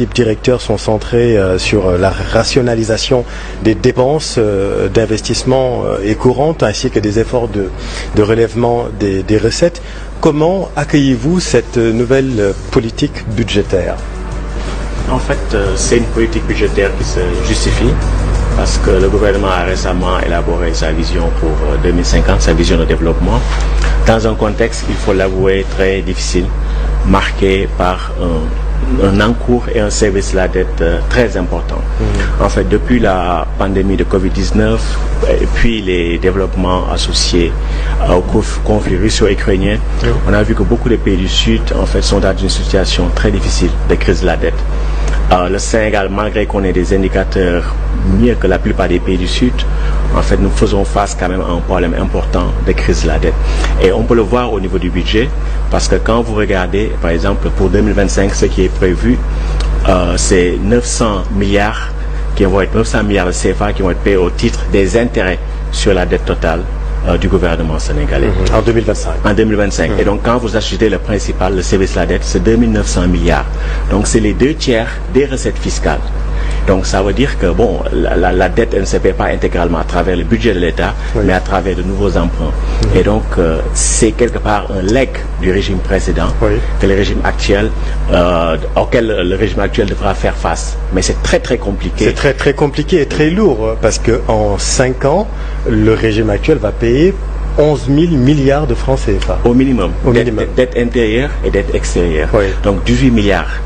Les directeurs sont centrés sur la rationalisation des dépenses d'investissement et courantes ainsi que des efforts de relèvement des recettes. Comment accueillez-vous cette nouvelle politique budgétaire? En fait, c'est une politique budgétaire qui se justifie parce que le gouvernement a récemment élaboré sa vision pour 2050, sa vision de développement, dans un contexte, il faut l'avouer, très difficile, marqué par un encours et un service de la dette très important. En fait, depuis la pandémie de Covid-19 et puis les développements associés au conflit russo-ukrainien, on a vu que beaucoup de pays du Sud en fait, sont dans une situation très difficile de crise de la dette. Le Sénégal, malgré qu'on ait des indicateurs mieux que la plupart des pays du Sud, en fait, nous faisons face quand même à un problème important de crise de la dette. Et on peut le voir au niveau du budget, parce que quand vous regardez, par exemple, pour 2025, ce qui est prévu, c'est 900 milliards qui vont être 900 milliards de CFA qui vont être payés au titre des intérêts sur la dette totale du gouvernement sénégalais. En 2025. En 2025. Et donc, quand vous achetez le principal, le service de la dette, c'est 2900 milliards. Donc, c'est les 2/3 des recettes fiscales. Donc, ça veut dire que, bon, la dette, elle ne se paie pas intégralement à travers le budget de l'État, mais à travers de nouveaux emprunts. Et donc, c'est quelque part un legs du régime précédent que le régime actuel, auquel le régime actuel devra faire face. Mais c'est très, très compliqué. C'est très, très compliqué et très lourd, parce qu'en 5 ans, le régime actuel va payer 11 000 milliards de francs CFA. Au minimum. Dette intérieure et dette extérieure. Donc 18 milliards.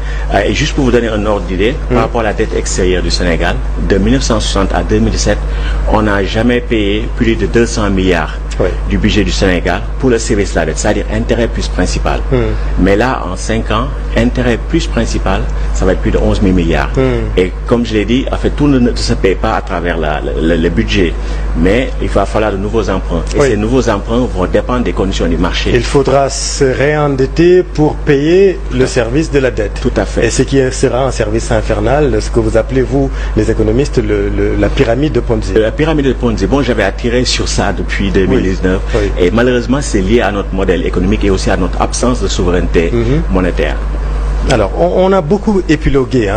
Et juste pour vous donner un ordre d'idée, par rapport à la dette extérieure du Sénégal, de 1960 à 2017, on n'a jamais payé plus de 200 milliards du budget du Sénégal pour le service de la dette, c'est-à-dire intérêt plus principal. Mais là, en 5 ans, intérêt plus principal, ça va être plus de 11 000 milliards. Et comme je l'ai dit, en fait, tout ne se paye pas à travers le budget, mais il va falloir de nouveaux emprunts. Et ces nouveaux emprunts vont dépendre des conditions du marché. Il faudra se réendetter pour payer le service de la dette. Tout à fait. Et ce qui sera un service infernal, ce que vous appelez, vous, les économistes, la pyramide de Ponzi. La pyramide de Ponzi, bon, j'avais attiré sur ça depuis 2019. Et malheureusement, c'est lié à notre modèle économique et aussi à notre absence de souveraineté monétaire. Alors, on a beaucoup épilogué, hein.